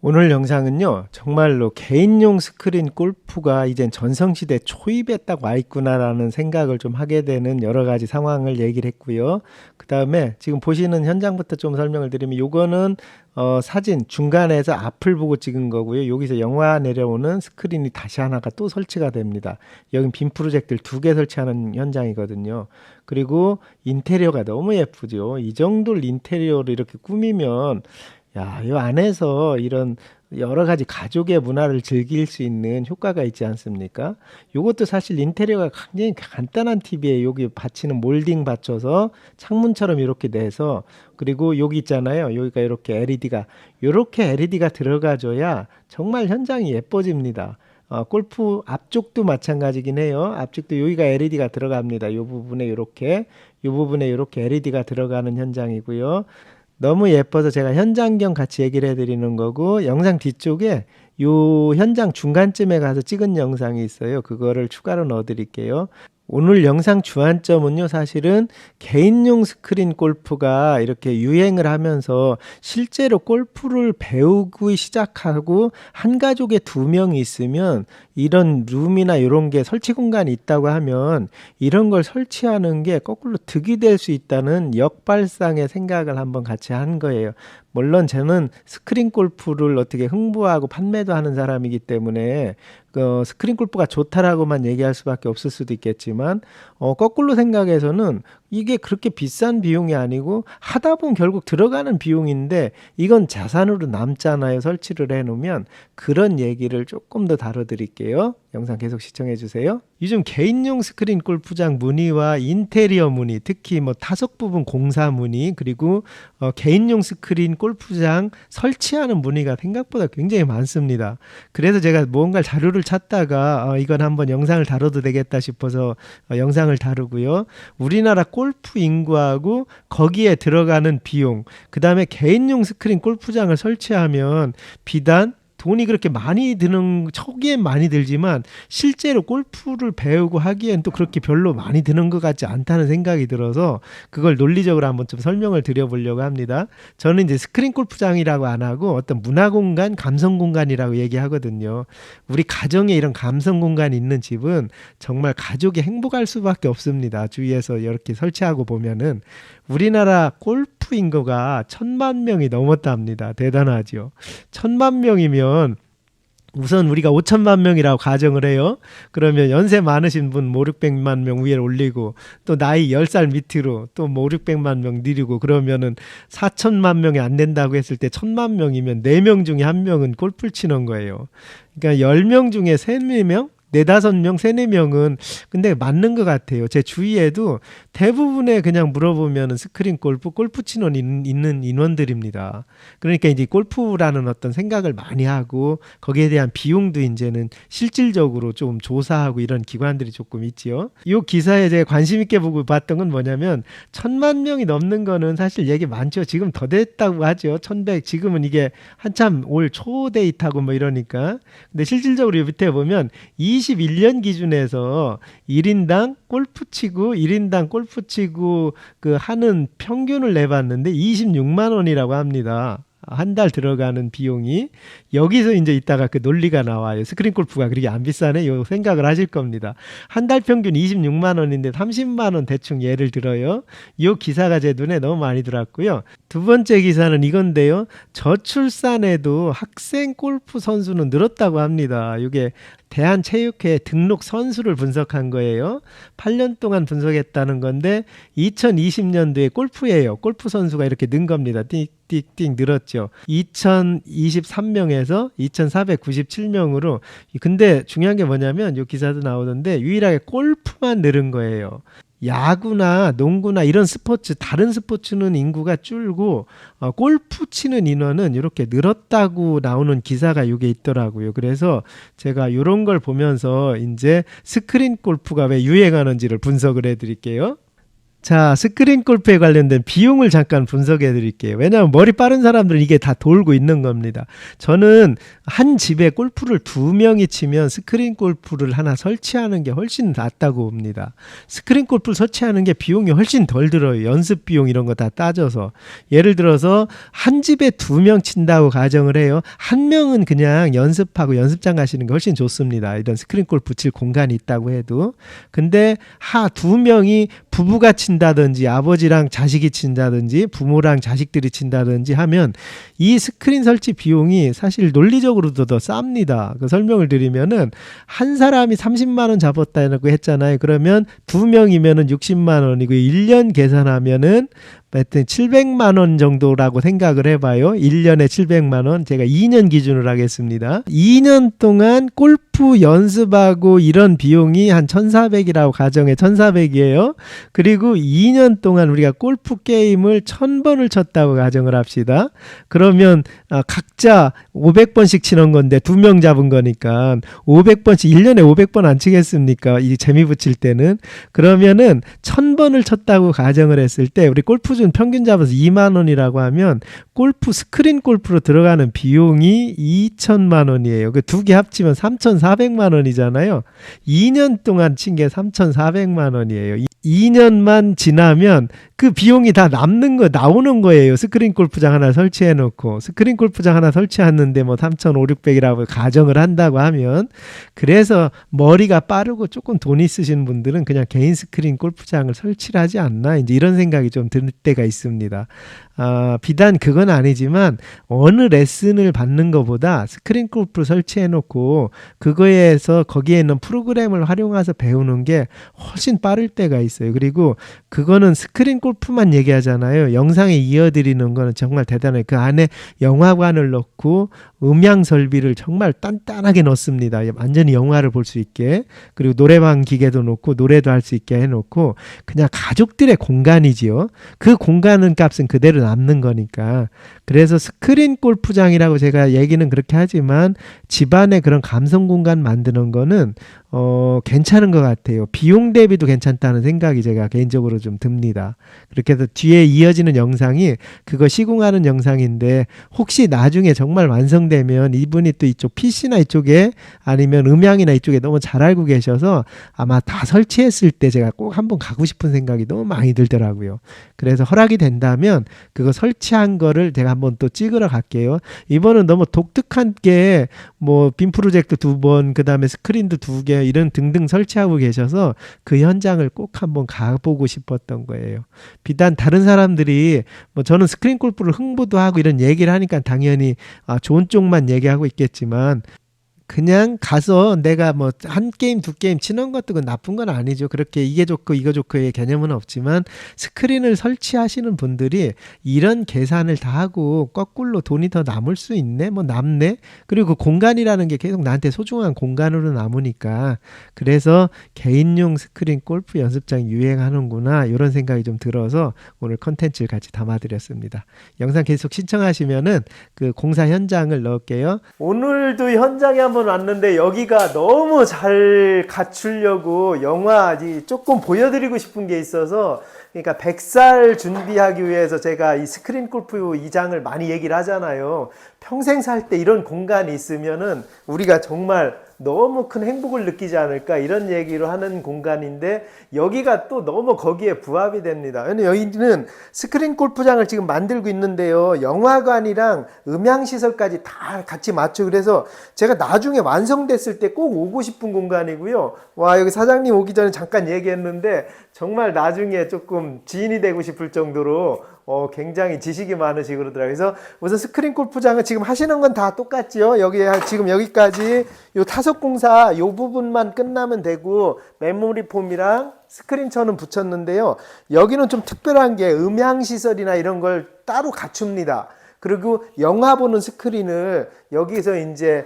오늘 영상은요, 정말로 개인용 스크린 골프가 이젠 전성시대 초입에 딱 와 있구나라는 생각을 좀 하게 되는 여러 가지 상황을 얘기를 했고요. 그 다음에 지금 보시는 현장부터 좀 설명을 드리면, 요거는 사진 중간에서 앞을 보고 찍은 거고요. 여기서 영화 내려오는 스크린이 다시 하나가 또 설치가 됩니다. 여긴 빔 프로젝트를 2개 설치하는 현장이거든요. 그리고 인테리어가 너무 예쁘죠. 이 정도 인테리어를 이렇게 꾸미면, 야, 이 안에서 이런 여러 가지 가족의 문화를 즐길 수 있는 효과가 있지 않습니까? 요것도 사실 인테리어가 굉장히 간단한 팁이에요. 여기 받치는 몰딩 받쳐서 창문처럼 이렇게 내서, 그리고 여기 있잖아요. 여기가 이렇게 LED가 들어가줘야 정말 현장이 예뻐집니다. 골프 앞쪽도 마찬가지긴 해요. 앞쪽도 여기가 LED가 들어갑니다. 이 부분에 이렇게 LED가 들어가는 현장이고요. 너무 예뻐서 제가 현장경 같이 얘기를 해드리는 거고, 영상 뒤쪽에 요 현장 중간쯤에 가서 찍은 영상이 있어요. 그거를 추가로 넣어 드릴게요. 오늘 영상 주안점은요, 사실은 개인용 스크린 골프가 이렇게 유행을 하면서 실제로 골프를 배우기 시작하고 한 가족에 2명이 있으면 이런 룸이나 이런 게 설치 공간이 있다고 하면 이런 걸 설치하는 게 거꾸로 득이 될 수 있다는 역발상의 생각을 한번 같이 한 거예요. 물론 저는 스크린 골프를 어떻게 홍보하고 판매도 하는 사람이기 때문에 스크린 골프가 좋다라고만 얘기할 수밖에 없을 수도 있겠지만, 거꾸로 생각해서는 이게 그렇게 비싼 비용이 아니고 하다 보면 결국 들어가는 비용인데 이건 자산으로 남잖아요. 설치를 해놓으면. 그런 얘기를 조금 더 다뤄드릴게요. 영상 계속 시청해 주세요. 요즘 개인용 스크린 골프장 문의와 인테리어 문의, 특히 뭐 타석 부분 공사 문의, 그리고 개인용 스크린 골프장 설치하는 문의가 생각보다 굉장히 많습니다. 그래서 제가 뭔가 자료를 찾다가 이건 한번 영상을 다뤄도 되겠다 싶어서 영상을 다루고요. 우리나라 골프 인구하고 거기에 들어가는 비용, 그 다음에 개인용 스크린 골프장을 설치하면 비단 돈이 그렇게 많이 드는, 초기엔 많이 들지만 실제로 골프를 배우고 하기엔 또 그렇게 별로 많이 드는 것 같지 않다는 생각이 들어서 그걸 논리적으로 한번 좀 설명을 드려보려고 합니다. 저는 이제 스크린 골프장이라고 안 하고 어떤 문화 공간, 감성 공간이라고 얘기하거든요. 우리 가정에 이런 감성 공간이 있는 집은 정말 가족이 행복할 수밖에 없습니다. 주위에서 이렇게 설치하고 보면은. 우리나라 골프 인구가 1000만 명이 넘었답니다. 대단하죠. 1000만 명이면 우선 우리가 5천만 명이라고 가정을 해요. 그러면 연세 많으신 분 5, 600만 명 위에 올리고, 또 나이 10살 밑으로 또 5, 600만 명 내리고, 그러면은 4천만 명이 안 된다고 했을 때 1000만 명이면 4명 중에 1명은 골프를 치는 거예요. 그러니까 10명 중에 3, 4명? 4, 5명, 3, 4명은 근데 맞는 것 같아요. 제 주위에도 대부분의 그냥 물어보면 스크린 골프 치는 있는 인원들입니다. 그러니까 이제 골프라는 어떤 생각을 많이 하고 거기에 대한 비용도 이제는 실질적으로 좀 조사하고 이런 기관들이 조금 있지요. 이 기사에 제가 관심 있게 보고 봤던 건 뭐냐면 1000만 명이 넘는 거는 사실 얘기 많죠. 지금 더 됐다고 하죠. 1100, 지금은 이게 한참 올 초 데이터고 뭐 이러니까. 근데 실질적으로 밑에 보면 21년 기준에서 1인당 골프 치고 그 하는 평균을 내봤는데 26만 원이라고 합니다. 한 달 들어가는 비용이. 여기서 이제 이따가 그 논리가 나와요. 스크린 골프가 그렇게 안 비싸네? 요 생각을 하실 겁니다. 한 달 평균 26만 원인데 30만 원 대충 예를 들어요. 요 기사가 제 눈에 너무 많이 들어왔고요. 두 번째 기사는 이건데요. 저출산에도 학생 골프 선수는 늘었다고 합니다. 이게 대한체육회 등록 선수를 분석한 거예요. 8년 동안 분석했다는 건데 2020년도에 골프예요. 골프 선수가 이렇게 는 겁니다. 띡띡띡 늘었죠. 2023명에서 2497명으로. 근데 중요한 게 뭐냐면 이 기사도 나오던데 유일하게 골프만 늘은 거예요. 야구나 농구나 이런 스포츠, 다른 스포츠는 인구가 줄고 골프 치는 인원은 이렇게 늘었다고 나오는 기사가 이게 있더라고요. 그래서 제가 이런 걸 보면서 이제 스크린 골프가 왜 유행하는지를 분석을 해드릴게요. 자, 스크린 골프에 관련된 비용을 잠깐 분석해 드릴게요. 왜냐하면 머리 빠른 사람들은 이게 다 돌고 있는 겁니다. 저는 한 집에 골프를 2명이 치면 스크린 골프를 하나 설치하는 게 훨씬 낫다고 봅니다. 스크린 골프를 설치하는 게 비용이 훨씬 덜 들어요. 연습 비용 이런 거 다 따져서. 예를 들어서 한 집에 2명 친다고 가정을 해요. 한 명은 그냥 연습하고 연습장 가시는 게 훨씬 좋습니다. 이런 스크린 골프 칠 공간이 있다고 해도. 근데 2명이 부부가 친다든지 아버지랑 자식이 친다든지 부모랑 자식들이 친다든지 하면 이 스크린 설치 비용이 사실 논리적으로도 더 쌉니다. 그 설명을 드리면은 한 사람이 30만 원 잡았다고 했잖아요. 그러면 2명이면은 60만 원이고 1년 계산하면은 하여튼 700만 원 정도라고 생각을 해봐요. 1년에 700만 원. 제가 2년 기준으로 하겠습니다. 2년 동안 골프 연습하고 이런 비용이 한 1,400이라고 가정해 1,400이에요. 그리고 2년 동안 우리가 골프 게임을 1,000번을 쳤다고 가정을 합시다. 그러면 각자 500번씩 치는 건데 2명 잡은 거니까 500번씩 1년에 500번 안 치겠습니까? 이 재미 붙일 때는. 그러면은 1,000번을 쳤다고 가정을 했을 때 우리 골프준 평균 잡아서 2만 원이라고 하면 골프 스크린 골프로 들어가는 비용이 2천만 원이에요. 그 두 개 합치면 3,400만 원이잖아요. 2년 동안 친 게 3,400만 원이에요. 2년만 지나면 그 비용이 다 남는 거 나오는 거예요. 스크린 골프장 하나 설치해 놓고 스크린 골프장 하나 설치했는데 뭐 3,500~600이라고 가정을 한다고 하면 그래서 머리가 빠르고 조금 돈 있으신 분들은 그냥 개인 스크린 골프장을 설치를 하지 않나 이제 이런 생각이 좀 들 때가 있습니다. 비단 그건 아니지만 어느 레슨을 받는 것보다 스크린 골프 설치해 놓고 그거에서 거기에 있는 프로그램을 활용해서 배우는 게 훨씬 빠를 때가 있어요. 그리고 그거는 스크린 골프만 얘기하잖아요. 영상에 이어드리는 거는 정말 대단해요. 그 안에 영화관을 넣고 음향 설비를 정말 단단하게 넣습니다. 완전히 영화를 볼 수 있게. 그리고 노래방 기계도 놓고 노래도 할 수 있게 해놓고 그냥 가족들의 공간이지요. 그 공간은 값은 그대로 남는 거니까. 그래서 스크린 골프장이라고 제가 얘기는 그렇게 하지만 집안에 그런 감성 공간 만드는 거는 괜찮은 것 같아요. 비용 대비도 괜찮다는 생각이 제가 개인적으로 좀 듭니다. 그렇게 해서 뒤에 이어지는 영상이 그거 시공하는 영상인데 혹시 나중에 정말 완성되면 이분이 또 이쪽 PC나 이쪽에 아니면 음향이나 이쪽에 너무 잘 알고 계셔서 아마 다 설치했을 때 제가 꼭 한번 가고 싶은 생각이 너무 많이 들더라고요. 그래서 허락이 된다면 그거 설치한 거를 제가 한번 또 찍으러 갈게요. 이번은 너무 독특한 게 뭐 빔 프로젝트 2번, 그 다음에 스크린도 2개 이런 등등 설치하고 계셔서 그 현장을 꼭 한번 가보고 싶었던 거예요. 비단 다른 사람들이 뭐 저는 스크린 골프를 홍보도 하고 이런 얘기를 하니까 당연히 좋은 쪽만 얘기하고 있겠지만 그냥 가서 내가 뭐 한 게임 두 게임 치는 것도 그 나쁜 건 아니죠. 그렇게 이게 좋고 이거 좋고의 개념은 없지만 스크린을 설치하시는 분들이 이런 계산을 다 하고 거꾸로 돈이 더 남을 수 있네 뭐 남네. 그리고 그 공간이라는 게 계속 나한테 소중한 공간으로 남으니까 그래서 개인용 스크린 골프 연습장 유행하는구나 이런 생각이 좀 들어서 오늘 컨텐츠를 같이 담아드렸습니다. 영상 계속 신청하시면은 그 공사 현장을 넣을게요. 오늘도 현장에 한번 왔는데 여기가 너무 잘 갖추려고 영화 조금 보여드리고 싶은 게 있어서 그러니까 100살 준비하기 위해서 제가 이 스크린 골프 2장을 많이 얘기를 하잖아요. 평생 살 때 이런 공간이 있으면은 우리가 정말 너무 큰 행복을 느끼지 않을까 이런 얘기로 하는 공간인데 여기가 또 너무 거기에 부합이 됩니다. 왜냐면 여기는 스크린 골프장을 지금 만들고 있는데요. 영화관이랑 음향시설까지 다 같이 맞추고 그래서 제가 나중에 완성됐을 때 꼭 오고 싶은 공간이고요. 와 여기 사장님 오기 전에 잠깐 얘기했는데 정말 나중에 조금 지인이 되고 싶을 정도로 굉장히 지식이 많으시고 그러더라고요. 그래서 우선 스크린 골프장은 지금 하시는 건 다 똑같죠. 여기 지금 여기까지 요 타석 공사 요 부분만 끝나면 되고 메모리 폼이랑 스크린 천은 붙였는데요. 여기는 좀 특별한 게 음향 시설이나 이런 걸 따로 갖춥니다. 그리고 영화 보는 스크린을 여기서 이제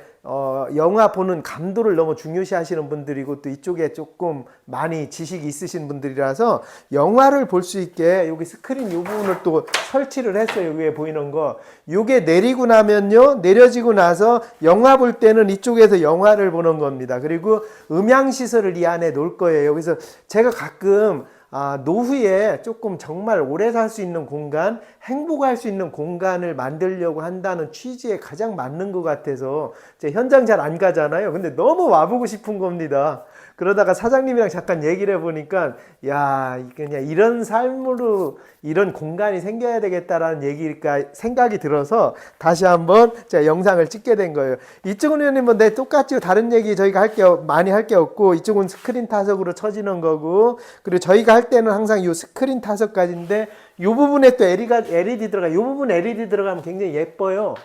영화 보는 감도를 너무 중요시 하시는 분들이고 또 이쪽에 조금 많이 지식이 있으신 분들이라서 영화를 볼 수 있게 여기 스크린 이 부분을 또 설치를 했어요. 위에 보이는 거. 요게 내리고 나면요. 내려지고 나서 영화 볼 때는 이쪽에서 영화를 보는 겁니다. 그리고 음향 시설을 이 안에 놓을 거예요. 그래서 제가 가끔 노후에 조금 정말 오래 살 수 있는 공간, 행복할 수 있는 공간을 만들려고 한다는 취지에 가장 맞는 것 같아서 제 현장 잘 안 가잖아요. 근데 너무 와보고 싶은 겁니다. 그러다가 사장님이랑 잠깐 얘기를 해보니까 야, 그냥 이런 삶으로 이런 공간이 생겨야 되겠다라는 얘기가 생각이 들어서 다시 한번 제가 영상을 찍게 된 거예요. 이쪽은 의원님은 네, 똑같죠. 다른 얘기 저희가 많이 할 게 없고 이쪽은 스크린 타석으로 쳐지는 거고 그리고 저희가 할 때는 항상 이 스크린 타석까지인데 이 부분에 또 LED 들어가. 이 부분 LED 들어가면 굉장히 예뻐요.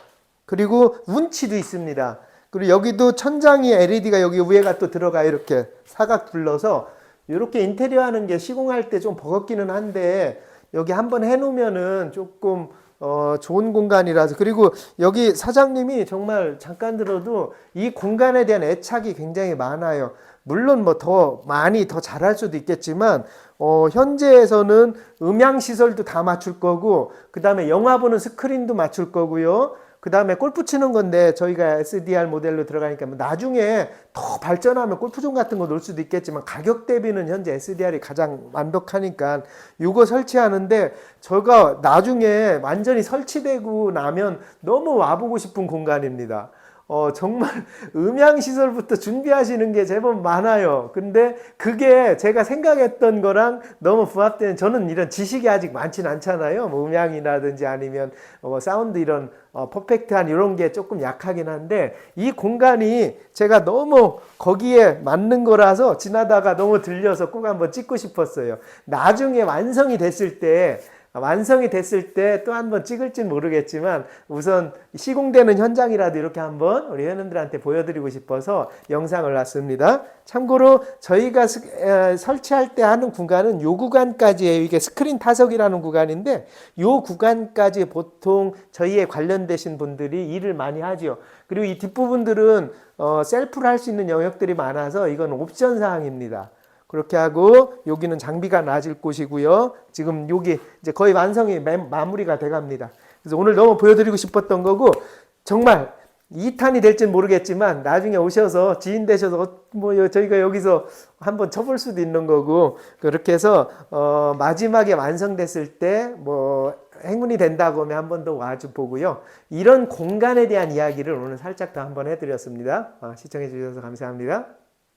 그리고 운치도 있습니다. 그리고 여기도 천장이 LED가 여기 위에가 또 들어가 이렇게 사각 둘러서 이렇게 인테리어 하는 게 시공할 때 좀 버겁기는 한데 여기 한번 해놓으면은 조금 좋은 공간이라서 그리고 여기 사장님이 정말 잠깐 들어도 이 공간에 대한 애착이 굉장히 많아요. 물론 뭐 더 많이 더 잘할 수도 있겠지만 현재에서는 음향 시설도 다 맞출 거고 그 다음에 영화 보는 스크린도 맞출 거고요. 그 다음에 골프 치는 건데 저희가 SDR 모델로 들어가니까 나중에 더 발전하면 골프존 같은 거 놓을 수도 있겠지만 가격 대비는 현재 SDR이 가장 완벽하니까 이거 설치하는데 저가 나중에 완전히 설치되고 나면 너무 와보고 싶은 공간입니다. 정말 음향시설부터 준비하시는 게 제법 많아요. 근데 그게 제가 생각했던 거랑 너무 부합되는, 저는 이런 지식이 아직 많진 않잖아요. 뭐 음향이라든지 아니면 뭐 사운드 이런 퍼펙트한 이런 게 조금 약하긴 한데 이 공간이 제가 너무 거기에 맞는 거라서 지나다가 너무 들려서 꼭 한번 찍고 싶었어요. 나중에 완성이 됐을 때 또 한 번 찍을진 모르겠지만 우선 시공되는 현장이라도 이렇게 한번 우리 회원님들한테 보여드리고 싶어서 영상을 놨습니다. 참고로 저희가 설치할 때 하는 구간은 요 구간까지예요. 이게 스크린 타석이라는 구간인데 요 구간까지 보통 저희에 관련되신 분들이 일을 많이 하죠. 그리고 이 뒷부분들은 셀프로 할 수 있는 영역들이 많아서 이건 옵션 사항입니다. 그렇게 하고 여기는 장비가 놔질 곳이고요. 지금 여기 이제 거의 완성이 마무리가 돼 갑니다. 그래서 오늘 너무 보여드리고 싶었던 거고 정말 2탄이 될지는 모르겠지만 나중에 오셔서 지인 되셔서 뭐 저희가 여기서 한번 쳐볼 수도 있는 거고 그렇게 해서 마지막에 완성됐을 때 뭐 행운이 된다고 하면 한 번 더 와주 보고요. 이런 공간에 대한 이야기를 오늘 살짝 더 한번 해드렸습니다. 시청해 주셔서 감사합니다.